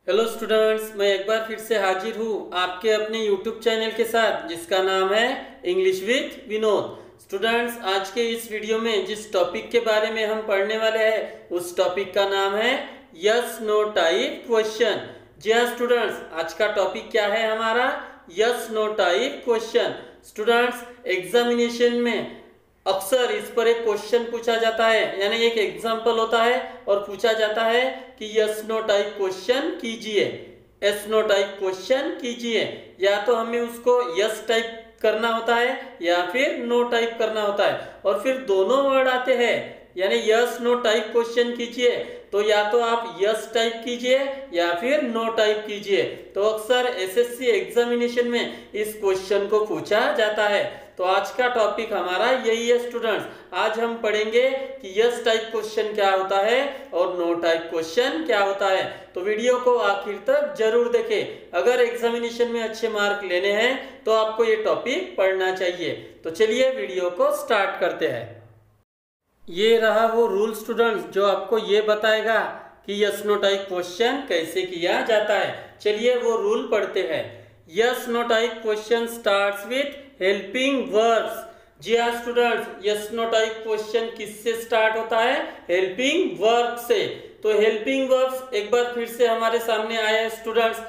Hello students, मैं एक बार फिर से हाजिर हूँ आपके अपने यूट्यूब चैनल के साथ जिसका नाम है इंग्लिश विथ विनोद। स्टूडेंट्स, आज के इस वीडियो में जिस टॉपिक के बारे में हम पढ़ने वाले हैं उस टॉपिक का नाम है यस नो टाइप क्वेश्चन। जी हाँ स्टूडेंट्स, आज का टॉपिक क्या है हमारा? Yes no type question. Students, examination में अक्सर इस पर एक क्वेश्चन पूछा जाता है, यानी एक एग्जाम्पल होता है और पूछा जाता है कि यस नो टाइप क्वेश्चन कीजिए, यस नो टाइप क्वेश्चन कीजिए। या तो हमें उसको यस टाइप करना होता है या फिर नो टाइप करना होता है, और फिर दोनों वर्ड आते हैं, यानी यस नो टाइप क्वेश्चन कीजिए तो या तो आप यस टाइप कीजिए या फिर नो टाइप कीजिए। तो अक्सर एसएससी एग्जामिनेशन में इस क्वेश्चन को पूछा जाता है। तो आज का टॉपिक हमारा यही है स्टूडेंट्स। आज हम पढ़ेंगे कि यस टाइप क्वेश्चन क्या होता है और नो टाइप क्वेश्चन क्या होता है। तो वीडियो को आखिर तक जरूर देखें। अगर एग्जामिनेशन में अच्छे मार्क लेने हैं तो आपको ये टॉपिक पढ़ना चाहिए। तो चलिए वीडियो को स्टार्ट करते हैं। ये रहा वो रूल स्टूडेंट्स जो आपको ये बताएगा कि यस नो टाइप क्वेश्चन कैसे किया जाता है। चलिए वो रूल पढ़ते हैं। Yes no type question starts with helping verbs. जी हाँ students, yes no type question किससे स्टार्ट होता है? हेल्पिंग वर्ब से। तो हेल्पिंग वर्ब्स एक बार फिर से हमारे सामने आया है स्टूडेंट्स।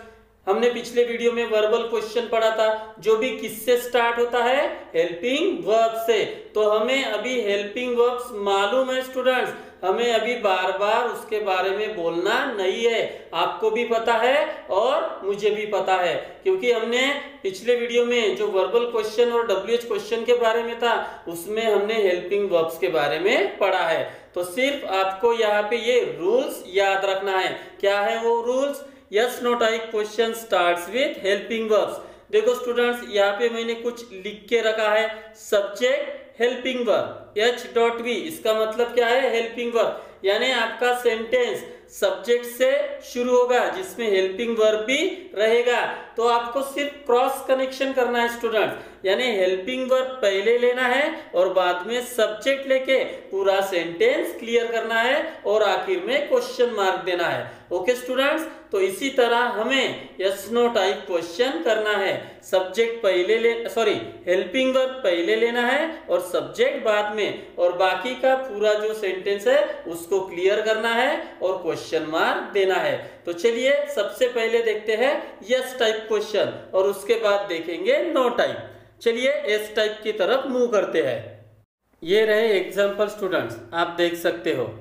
हमने पिछले वीडियो में वर्बल क्वेश्चन पढ़ा था जो भी किससे स्टार्ट होता है? हेल्पिंग वर्ब से। तो हमें अभी हेल्पिंग वर्ब्स मालूम है स्टूडेंट्स, हमें अभी बार बार उसके बारे में बोलना नहीं है। आपको भी पता है और मुझे भी पता है, क्योंकि हमने पिछले वीडियो में जो वर्बल क्वेश्चन और डब्ल्यूएच क्वेश्चन के बारे में था उसमें हमने हेल्पिंग वर्ब्स के बारे में पढ़ा है। तो सिर्फ आपको यहाँ पे ये रूल्स याद रखना है। क्या है वो rules? Yes no type question starts with helping verbs. देखो स्टूडेंट्स, यहाँ पे मैंने कुछ लिख के रखा है। सब्जेक्ट हेल्पिंग वर्ब H.V, इसका मतलब क्या है? Helping verb. यानी आपका सेंटेंस सब्जेक्ट से शुरू होगा जिसमें हेल्पिंग वर्ब भी रहेगा। तो आपको सिर्फ क्रॉस कनेक्शन करना है स्टूडेंट्स, यानी हेल्पिंग वर्ब पहले लेना है और बाद में सब्जेक्ट लेके पूरा सेंटेंस क्लियर करना है और आखिर में क्वेश्चन मार्क देना है। ओके स्टूडेंट्स, तो इसी तरह हमें यस नो टाइप क्वेश्चन करना है। सब्जेक्ट पहले हेल्पिंग वर्ब पहले लेना है और सब्जेक्ट बाद में, और बाकी का पूरा जो सेंटेंस है उसको क्लियर करना है और क्वेश्चन मार्क देना है। तो चलिए सबसे पहले देखते हैं यस टाइप क्वेश्चन और उसके बाद देखेंगे नो टाइप। चलिए एस टाइप की तरफ मूव करते हैं। ये रहे एग्जाम्पल स्टूडेंट्स, आप देख सकते हो।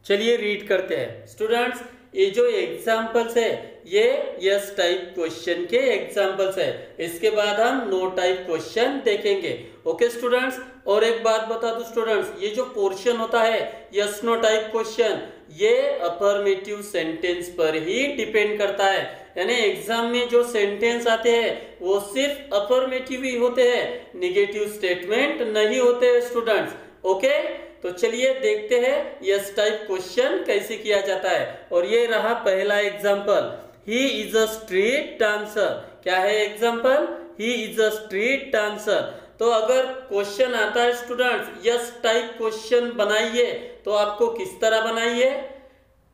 चलिए रीड करते हैं स्टूडेंट्स। ये जो एग्जाम्पल्स है ये यस टाइप क्वेश्चन के एग्जाम्पल्स है। इसके बाद हम नो टाइप क्वेश्चन देखेंगे। ओके स्टूडेंट्स, और एक बात बता दूं स्टूडेंट्स, ये जो पोर्शन होता है यस नो टाइप क्वेश्चन ये अफर्मेटिव सेंटेंस पर ही डिपेंड करता है। यानी एग्जाम में जो सेंटेंस आते हैं वो सिर्फ अफर्मेटिव ही होते हैं, निगेटिव स्टेटमेंट नहीं होते हैं स्टूडेंट्स। ओके, तो चलिए देखते हैं यस टाइप क्वेश्चन कैसे किया जाता है। और ये रहा पहला example, he is a street dancer. क्या है example? He is a street dancer. तो अगर क्वेश्चन आता है स्टूडेंट्स यस टाइप क्वेश्चन बनाइए, तो आपको किस तरह बनाइए?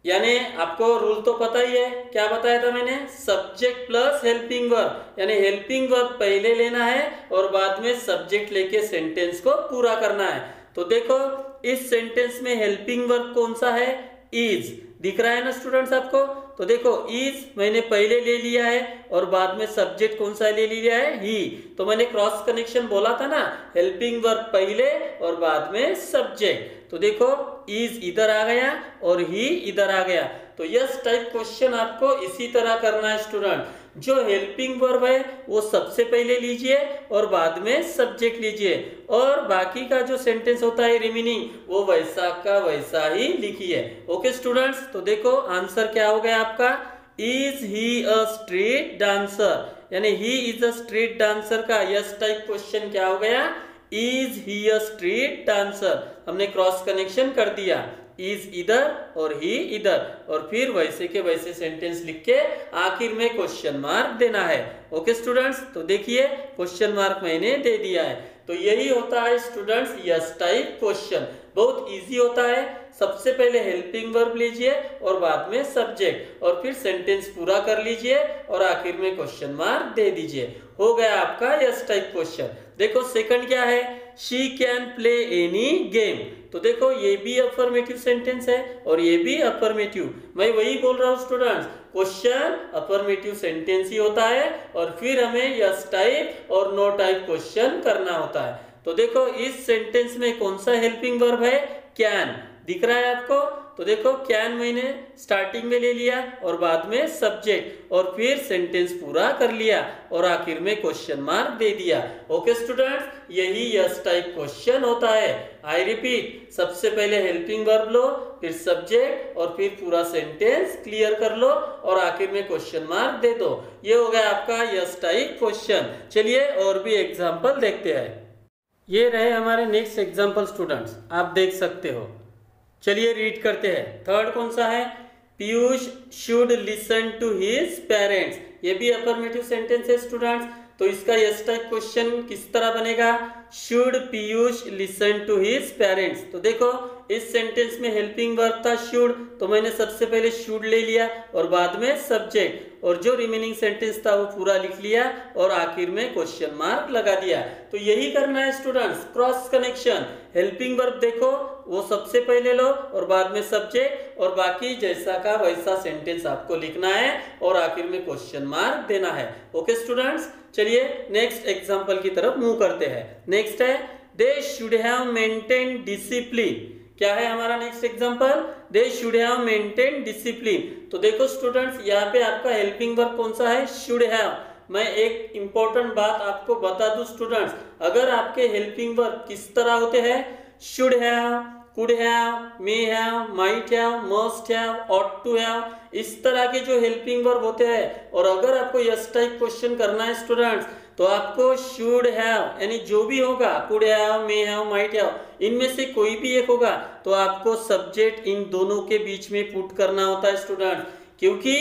यानी आपको रूल तो पता ही है, क्या बताया था मैंने? सब्जेक्ट प्लस हेल्पिंग वर्ब, यानी हेल्पिंग वर्ब पहले लेना है और बाद में सब्जेक्ट लेके सेंटेंस को पूरा करना है। तो देखो इस सेंटेंस में हेल्पिंग वर्ब कौन सा है? इज। दिख रहा है ना स्टूडेंट्स आपको? तो देखो इज मैंने पहले ले लिया है और बाद में सब्जेक्ट कौन सा ले लिया है? ही। तो मैंने क्रॉस कनेक्शन बोला था ना, हेल्पिंग वर्ब पहले और बाद में सब्जेक्ट। तो देखो इज इधर आ गया और ही इधर आ गया। तो यस टाइप क्वेश्चन आपको इसी तरह करना है स्टूडेंट। जो हेल्पिंग वर्ब है वो सबसे पहले लीजिए और बाद में सब्जेक्ट लीजिए, और बाकी का जो सेंटेंस होता है रिमेनिंग वो वैसा का वैसा ही लिखिए। ओके स्टूडेंट्स, तो देखो आंसर क्या हो गया आपका? Is he a street dancer, यानी he is a street dancer का यस टाइप क्वेश्चन क्या हो गया? Is he a street dancer. हमने क्रॉस कनेक्शन कर दिया, इज इधर और ही इधर, और फिर वैसे के वैसे सेंटेंस लिख के आखिर में क्वेश्चन मार्क देना है। ओके स्टूडेंट्स, तो देखिए क्वेश्चन मार्क मैंने दे दिया है। तो यही होता है स्टूडेंट्स यस टाइप क्वेश्चन। बहुत इजी होता है, सबसे पहले हेल्पिंग वर्ब लीजिए और बाद में सब्जेक्ट और फिर सेंटेंस पूरा कर लीजिए और आखिर में क्वेश्चन मार्क दे दीजिए। हो गया आपका यस टाइप क्वेश्चन। देखो सेकंड क्या है, she can play any game. तो देखो ये भी अफर्मेटिव सेंटेंस है और ये भी अफर्मेटिव। मैं वही बोल रहा हूँ स्टूडेंट्स, क्वेश्चन अफर्मेटिव सेंटेंस ही होता है और फिर हमें यस टाइप और नो टाइप क्वेश्चन करना होता है। तो देखो इस सेंटेंस में कौन सा हेल्पिंग वर्ब है, कैन, दिख रहा है आपको। तो देखो कैन मैंने स्टार्टिंग में ले लिया और बाद में सब्जेक्ट और फिर सेंटेंस पूरा कर लिया और आखिर में क्वेश्चन मार्क दे दिया। ओके स्टूडेंट्स, यही यस टाइप क्वेश्चन होता है। आई रिपीट, सबसे पहले हेल्पिंग वर्ब लो, फिर सब्जेक्ट और फिर पूरा सेंटेंस क्लियर कर लो और आखिर में क्वेश्चन मार्क दे दो। ये हो गया आपका यस टाइप क्वेश्चन। चलिए और भी एग्जाम्पल देखते हैं। ये रहे हमारे नेक्स्ट एग्जाम्पल स्टूडेंट्स, आप देख सकते हो। चलिए रीड करते हैं। थर्ड कौन सा है, Piyush should listen to his parents. ये भी अफर्मेटिव सेंटेंस है स्टूडेंट्स। तो इसका यस टाइप क्वेश्चन किस तरह बनेगा, should Piyush listen to his parents. तो देखो इस सेंटेंस में हेल्पिंग वर्ब था शुड, तो मैंने सबसे पहले शुड ले लिया और बाद में सब्जेक्ट और जो रिमेनिंग सेंटेंस था वो पूरा लिख लिया और आखिर में क्वेश्चन मार्क लगा दिया। तो यही करना है students, cross connection. Helping verb देखो वो सबसे पहले लो और बाद में सब्जेक्ट और बाकी जैसा का वैसा सेंटेंस आपको लिखना है और आखिर में क्वेश्चन मार्क देना है। ओके स्टूडेंट्स, चलिए नेक्स्ट एग्जांपल की तरफ मूव करते हैं। नेक्स्ट है they should have maintain discipline. क्या है हमारा next example, they should have maintain discipline. तो देखो स्टूडेंट्स यहाँ पे आपका हेल्पिंग वर्ब कौन सा है, शुड हैव। मैं एक इंपॉर्टेंट बात आपको बता दूं स्टूडेंट्स, अगर आपके हेल्पिंग वर्ब किस तरह होते हैं, should have, could have, may have, might have, must have, ought to have, इस तरह के जो हेल्पिंग वर्ब होते हैं और अगर आपको यस टाइप क्वेश्चन करना है स्टूडेंट्स तो आपको शुड हैव यानी जो भी होगा, could have, may have, might have, इनमें से कोई भी एक होगा तो आपको सब्जेक्ट इन दोनों के बीच में पुट करना होता है स्टूडेंट्स, क्योंकि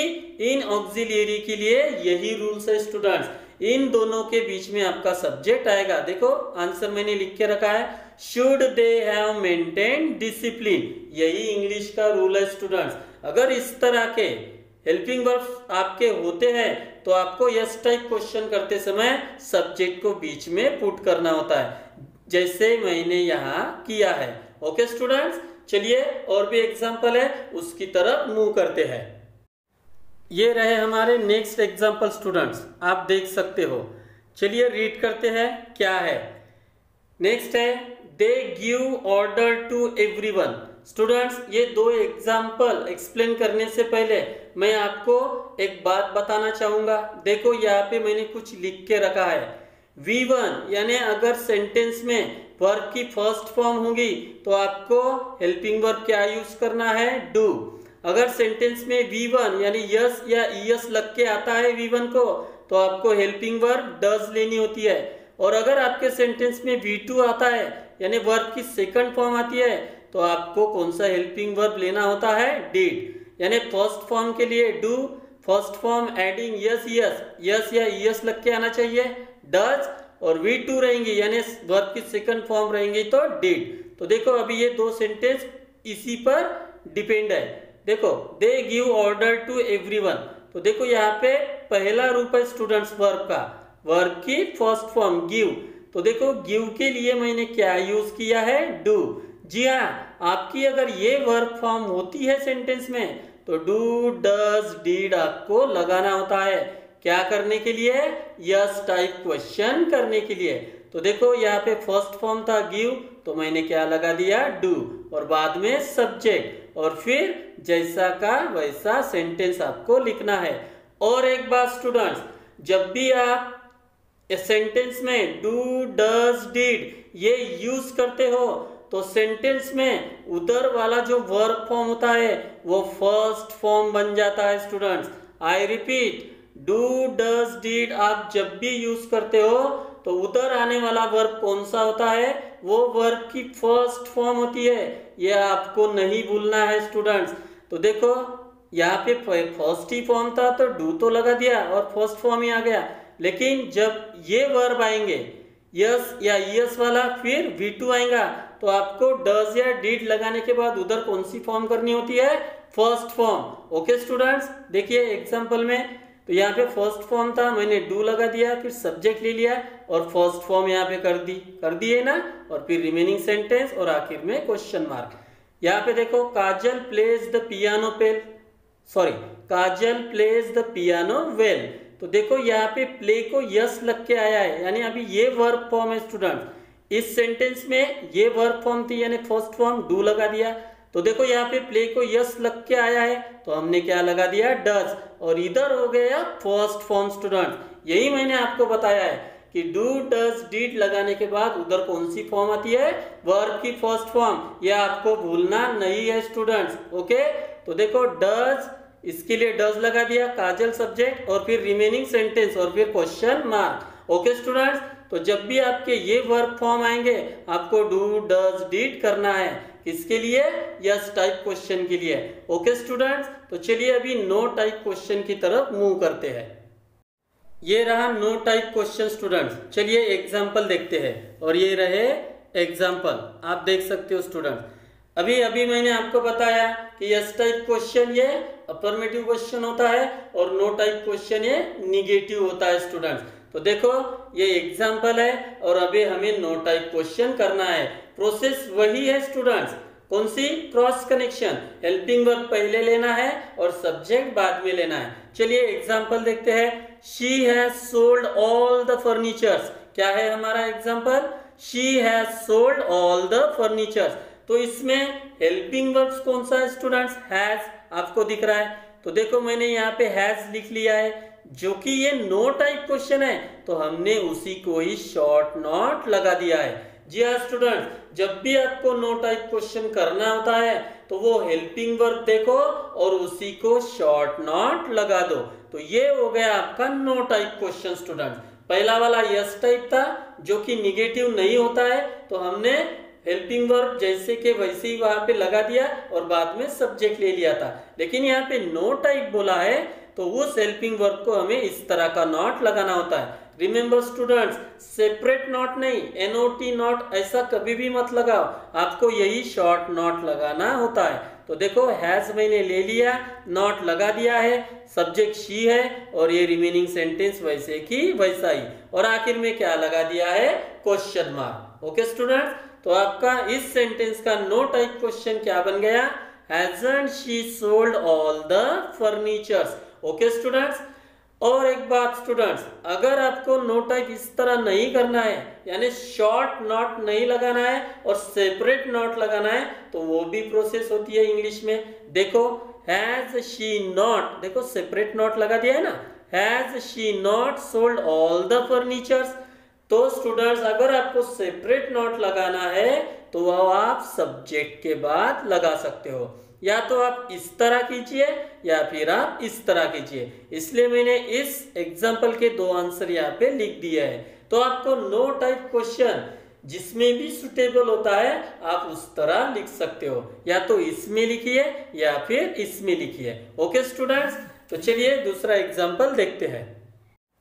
इन ऑक्सिलियरी के लिए यही रूल्स है स्टूडेंट्स, इन दोनों के बीच में आपका सब्जेक्ट आएगा। देखो आंसर मैंने लिख के रखा है, should they have maintain discipline, यही इंग्लिश का रूल है स्टूडेंट्स। अगर इस तरह के हेल्पिंग वर्ब्स आपके होते हैं तो आपको यस टाइप क्वेश्चन करते समय सब्जेक्ट को बीच में पुट करना होता है, जैसे मैंने यहाँ किया है। ओके स्टूडेंट्स, चलिए और भी एग्जांपल है उसकी तरफ मूव करते हैं। ये रहे हमारे नेक्स्ट एग्जांपल स्टूडेंट्स, आप देख सकते हो। चलिए रीड करते हैं क्या है। नेक्स्ट है they give order to everyone. Students ये दो एग्जाम्पल एक्सप्लेन करने से पहले मैं आपको एक बात बताना चाहूंगा। देखो यहाँ पे मैंने कुछ लिख के रखा है, V1 यानी अगर सेंटेंस में वर्ब की फर्स्ट फॉर्म होगी तो आपको हेल्पिंग वर्ब क्या यूज करना है, डू। अगर सेंटेंस में V1 यानी यस या ईएस लग के आता है V1 को तो आपको हेल्पिंग वर्ब डज लेनी होती है। और अगर आपके सेंटेंस में V2 आता है यानी वर्ब की सेकंड फॉर्म आती है तो आपको कौन सा हेल्पिंग वर्ब लेना होता है, डिड। यानी फर्स्ट फॉर्म के लिए do, first form adding yes yes, yes या ईएस लग के आना चाहिए, डज, और V2 रहेंगी यानी वर्ब की सेकंड फॉर्म रहेंगी तो डिड। तो देखो अभी ये दो सेंटेंस इसी पर डिपेंड है। देखो they give order to everyone, तो देखो यहाँ पे पहला रूप है स्टूडेंट्स वर्ब का, वर्ब की फर्स्ट फॉर्म गिव। तो देखो गिव के लिए मैंने क्या यूज किया है, डू। जी हाँ, आपकी अगर ये वर्ब फॉर्म होती है सेंटेंस में तो डू, डज, डिड आपको लगाना होता है। क्या करने के लिए, यस टाइप क्वेश्चन करने के लिए। तो देखो यहाँ पे फर्स्ट फॉर्म था गिव तो मैंने क्या लगा दिया, डू, और बाद में सब्जेक्ट और फिर जैसा का वैसा सेंटेंस आपको लिखना है। और एक बात स्टूडेंट्स, जब भी आप सेंटेंस में डू, डज, डिड ये यूज करते हो तो सेंटेंस में उधर वाला जो वर्ब फॉर्म होता है वो फर्स्ट फॉर्म बन जाता है students. I repeat, do, does, did आप जब भी यूज करते हो तो उधर आने वाला वर्ब कौन सा होता है, वो वर्ब की फर्स्ट फॉर्म होती है। ये आपको नहीं भूलना है स्टूडेंट्स। तो देखो यहाँ पे फर्स्ट ही फॉर्म था तो डू तो लगा दिया और फर्स्ट फॉर्म ही आ गया, लेकिन जब ये वर्ब आएंगे यस या यस वाला फिर V2 आएगा तो आपको डज या डिड लगाने के बाद उधर कौन सी फॉर्म करनी होती है? First form. ओके स्टूडेंट्स, देखिए एग्जांपल में तो यहाँ पे फर्स्ट फॉर्म था, मैंने डू लगा दिया, फिर सब्जेक्ट ले लिया और फर्स्ट फॉर्म यहाँ पे कर दी है ना, और फिर रिमेनिंग सेंटेंस और आखिर में क्वेश्चन मार्क। यहाँ पे देखो Kajal plays the piano Kajal plays the piano well. तो देखो यहाँ पे प्ले को यस लग के आया है, यानी अभी ये वर्ब फॉर्म है स्टूडेंट। इस सेंटेंस में ये वर्ब फॉर्म थी, यानी फर्स्ट फॉर्म डू लगा दिया। तो देखो यहाँ पे प्ले को यस लग के आया है, तो हमने क्या लगा दिया? डज। और इधर हो गया फर्स्ट फॉर्म स्टूडेंट। यही मैंने आपको बताया है कि डू डज डिड लगाने के बाद उधर कौन सी फॉर्म आती है? वर्ब की फर्स्ट फॉर्म। यह आपको भूलना नहीं है स्टूडेंट्स। ओके, तो देखो डज, इसके लिए डज लगा दिया, काजल सब्जेक्ट और फिर रिमेनिंग सेंटेंस और फिर क्वेश्चन मार्क। ओके स्टूडेंट्स, तो जब भी आपके ये वर्ब फॉर्म आएंगे आपको डू डज डिड करना है। किसके लिए? यस टाइप क्वेश्चन के लिए। ओके स्टूडेंट्स, तो चलिए अभी नो टाइप क्वेश्चन की तरफ मूव करते हैं। ये रहा नो टाइप क्वेश्चन स्टूडेंट्स। चलिए एग्जांपल देखते हैं, और ये रहे एग्जांपल, आप देख सकते हो स्टूडेंट्स। अभी मैंने आपको बताया कि यस टाइप क्वेश्चन ये अफर्मेटिव क्वेश्चन होता है और नो टाइप क्वेश्चन ये निगेटिव होता है स्टूडेंट्स। तो देखो ये एग्जांपल है और अभी हमें नो टाइप क्वेश्चन करना है। प्रोसेस वही है स्टूडेंट्स। कौन सी? Cross connection. हेल्पिंग वर्ब पहले लेना है और सब्जेक्ट बाद में लेना है। चलिए एग्जांपल देखते हैं। She has sold all the furnitures. क्या है हमारा example? She has sold all the furnitures. तो इसमें हेल्पिंग वर्ब्स कौन सा है स्टूडेंट्स? हैज, आपको दिख रहा है। तो देखो मैंने यहाँ पे हैज लिख लिया है, जो कि ये नो टाइप क्वेश्चन है, तो हमने उसी को ही शॉर्ट नोट लगा दिया है। जी हाँ स्टूडेंट, जब भी आपको नो टाइप क्वेश्चन करना होता है तो वो हेल्पिंग वर्ब देखो और उसी को शॉर्ट नोट लगा दो। तो ये हो गया आपका नो टाइप क्वेश्चन स्टूडेंट। पहला वाला यस टाइप था जो कि निगेटिव नहीं होता है, तो हमने हेल्पिंग वर्ब जैसे के वैसे ही वहां पे लगा दिया और बाद में सब्जेक्ट ले लिया था। लेकिन यहाँ पे नो टाइप बोला है तो उस हेल्पिंग वर्ब को हमें इस तरह का नॉट लगाना होता है। रिमेंबर स्टूडेंट्स, सेपरेट नॉट नहीं, एनओटी नॉट ऐसा कभी भी मत लगाओ, आपको यही शॉर्ट नॉट लगाना होता है। तो देखो हैज मैंने ले लिया, नॉट लगा दिया है, सब्जेक्ट शी है और ये रिमेनिंग सेंटेंस वैसे की वैसा ही, और आखिर में क्या लगा दिया है? Question mark. ओके स्टूडेंट्स, तो आपका इस सेंटेंस का नो टाइप क्वेश्चन क्या बन गया? Hasn't she sold all the furnitures? Okay students, और एक बात स्टूडेंट्स, अगर आपको नो टाइप इस तरह नहीं करना है, यानी शॉर्ट नॉट नहीं लगाना है और सेपरेट नॉट लगाना है, तो वो भी प्रोसेस होती है इंग्लिश में। देखो हैज शी नॉट, देखो सेपरेट नॉट लगा दिया है ना, has she not sold all the furnitures. तो स्टूडेंट्स अगर आपको सेपरेट नॉट लगाना है तो वह आप सब्जेक्ट के बाद लगा सकते हो, या तो आप इस तरह कीजिए या फिर आप इस तरह कीजिए। इसलिए मैंने इस एग्जांपल के दो आंसर यहाँ पे लिख दिया है। तो आपको नो टाइप क्वेश्चन जिसमें भी सुटेबल होता है आप उस तरह लिख सकते हो, या तो इसमें लिखिए या फिर इसमें लिखिए। ओके स्टूडेंट्स, तो चलिए दूसरा एग्जाम्पल देखते हैं।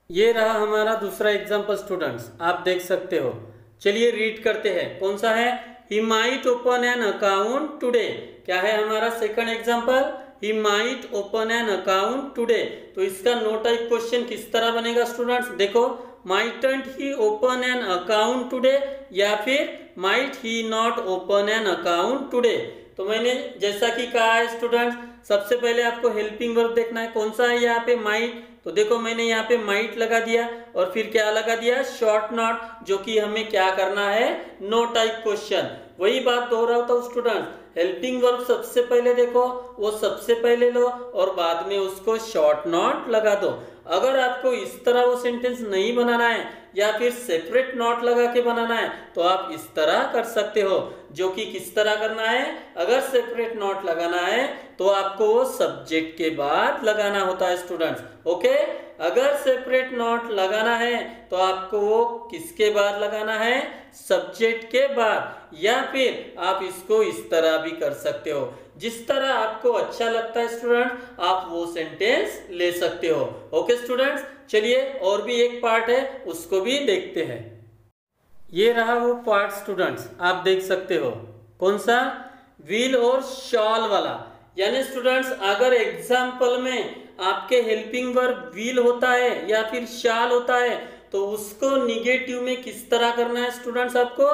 ये रहा हमारा दूसरा एग्जाम्पल स्टूडेंट्स, आप देख सकते हो। चलिए रीड करते हैं। कौन सा है? He might open an account today। क्या है हमारा second example? He might open an account today। तो इसका नो टाइप क्वेश्चन किस तरह बनेगा स्टूडेंट्स? देखो mightn't he open an account today या फिर might he not open an account today। तो मैंने जैसा कि कहा है स्टूडेंट्स, सबसे पहले आपको हेल्पिंग वर्ब देखना है, कौन सा है यहाँ पे? माइट। तो देखो मैंने यहाँ पे माइट लगा दिया और फिर क्या लगा दिया? शॉर्ट नॉट, जो कि हमें क्या करना है? No type question. वही बात दोहराता हूँ स्टूडेंट, हेल्पिंग वर्ब सबसे पहले देखो, वो सबसे पहले लो और बाद में उसको शॉर्ट नॉट लगा दो। अगर आपको इस तरह वो सेंटेंस नहीं बनाना है या फिर सेपरेट नॉट लगा के बनाना है तो आप इस तरह कर सकते हो, जो कि किस तरह करना है? अगर सेपरेट नॉट लगाना है तो आपको वो सब्जेक्ट के बाद लगाना होता है स्टूडेंट्स। ओके, अगर सेपरेट नॉट लगाना है तो आपको वो किसके बाद लगाना है? सब्जेक्ट के बाद। या फिर आप इसको इस तरह भी कर सकते हो, जिस तरह आपको अच्छा लगता है स्टूडेंट, आप वो सेंटेंस ले सकते हो। ओके स्टूडेंट्स, चलिए और भी एक पार्ट है उसको भी देखते हैं। ये रहा वो पार्ट स्टूडेंट्स, आप देख सकते हो कौन सा, विल और शॉल वाला। यानी स्टूडेंट्स अगर एग्जाम्पल में आपके हेल्पिंग वर्ब विल होता है या फिर शाल होता है तो उसको निगेटिव में किस तरह करना है स्टूडेंट्स आपको,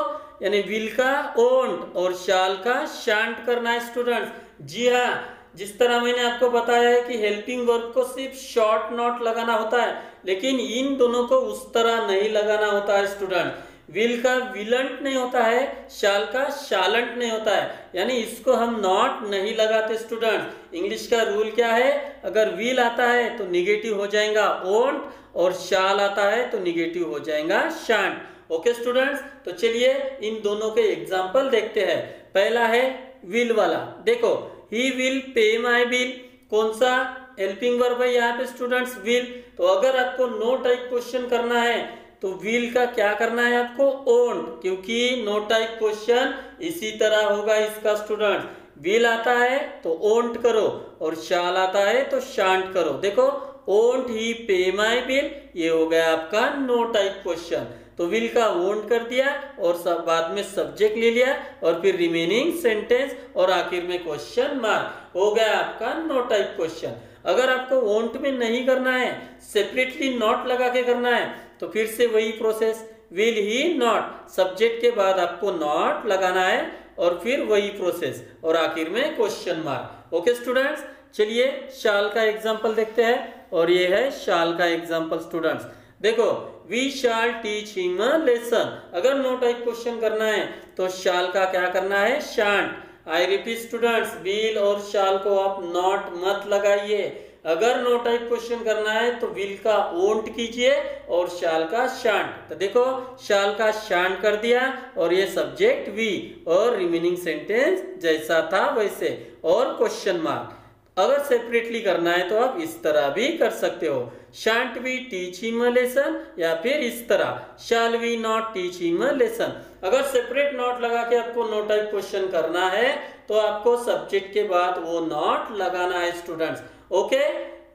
यानी विल का ओंट और शाल का शांट करना है स्टूडेंट्स। जी हाँ, जिस तरह मैंने आपको बताया है कि हेल्पिंग वर्ब को सिर्फ शॉर्ट नॉट लगाना होता है, लेकिन इन दोनों को उस तरह नहीं लगाना होता है स्टूडेंट। विल का विलंट नहीं होता है, शाल का शालंट नहीं होता है, यानी इसको हम नॉट नहीं लगाते स्टूडेंट। इंग्लिश का रूल क्या है, अगर विल आता है तो निगेटिव हो जाएगा ओंट और शाल आता है तो निगेटिव हो जाएगा शांट। ओके स्टूडेंट्स, तो चलिए इन दोनों के एग्जाम्पल देखते हैं। पहला है विल वाला, देखो he will pay my bill, कौन सा हेल्पिंग वर्ब है यहाँ पे स्टूडेंट्स, विल। तो अगर आपको नो टाइप क्वेश्चन करना है तो विल का क्या करना है आपको, ओन, क्योंकि नो टाइप क्वेश्चन इसी तरह होगा इसका स्टूडेंट। विल आता है तो ओंट करो और शाल आता है तो शांट करो। देखो ओंट ही पे माई बिल, ये हो गया आपका नो टाइप क्वेश्चन। तो विल का ओंट कर दिया और सब बाद में सब्जेक्ट ले लिया और फिर रिमेनिंग सेंटेंस और आखिर में क्वेश्चन मार्क, हो गया आपका नो टाइप क्वेश्चन। अगर आपको ओंट में नहीं करना है, सेपरेटली नॉट लगा के करना है, तो फिर से वही process, will he not, subject के बाद आपको नॉट लगाना है और फिर वही प्रोसेस और आखिर में क्वेश्चन मार्क। ओके स्टूडेंट्स, चलिए शाल का एग्जांपल देखते हैं और ये है शाल का एग्जांपल स्टूडेंट्स। देखो we shall teach him a lesson, अगर नो टाइप क्वेश्चन करना है तो शाल का क्या करना है, shan't. I repeat students, will और शाल को आप नॉट मत लगाइए। अगर नो टाइप क्वेश्चन करना है तो विल का ओंट कीजिए और शाल का शांट। तो देखो शाल का शांट कर दिया और ये सब्जेक्ट वी और रिमेनिंग सेंटेंस जैसा था वैसे और क्वेश्चन मार्क। अगर सेपरेटली करना है तो आप इस तरह भी कर सकते हो, shan't we teach him a lesson, या फिर इस तरह shall we not teach him a lesson. अगर सेपरेट नॉट लगा के आपको नो टाइप क्वेश्चन करना है तो आपको सब्जेक्ट के बाद वो नॉट लगाना है स्टूडेंट्स। ओके,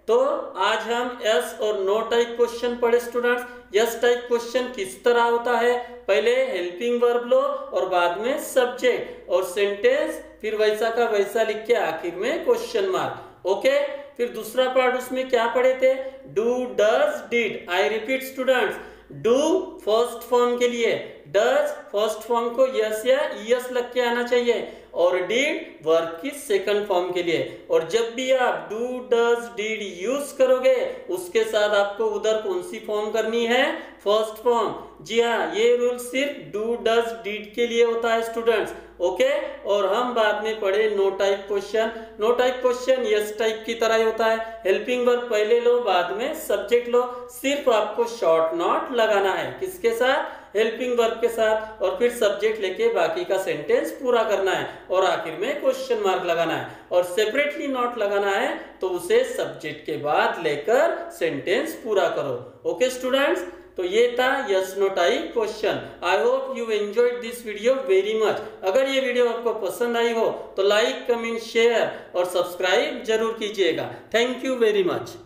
तो आज हम यस और नो टाइप क्वेश्चन पढ़े स्टूडेंट्स। यस टाइप क्वेश्चन किस तरह होता है, पहले हेल्पिंग वर्ब लो और बाद में सब्जेक्ट और सेंटेंस, फिर वैसा का वैसा लिख के आखिर में क्वेश्चन मार्क। ओके, फिर दूसरा पार्ट उसमें क्या पढ़े थे, do does did. I repeat students, do first form के लिए, डज फर्स्ट फॉर्म को यस या यस लग के आना चाहिए और डिड वर्ब की सेकंड फॉर्म के लिए। और जब भी आप डू डज डिड यूज करोगे उसके साथ आपको उधर कौन सी फॉर्म करनी है, फर्स्ट फॉर्म। जी हाँ, ये रूल सिर्फ डू डज डिड के लिए होता है स्टूडेंट्स। ओके, और हम बाद में पढ़े no type question. No type question yes type की तरह ही होता है, हेल्पिंग वर्ब पहले लो बाद में सब्जेक्ट लो, सिर्फ आपको शॉर्ट नॉट लगाना है, किसके साथ, हेल्पिंग वर्ब के साथ, और फिर सब्जेक्ट लेके बाकी का सेंटेंस पूरा करना है और आखिर में क्वेश्चन मार्क लगाना है। और सेपरेटली नॉट लगाना है तो उसे सब्जेक्ट के बाद लेकर सेंटेंस पूरा करो। ओके स्टूडेंट्स, तो ये था yes no type question. I hope you enjoyed this video very much. अगर ये वीडियो आपको पसंद आई हो तो लाइक, कमेंट, शेयर और सब्सक्राइब जरूर कीजिएगा। Thank you very much.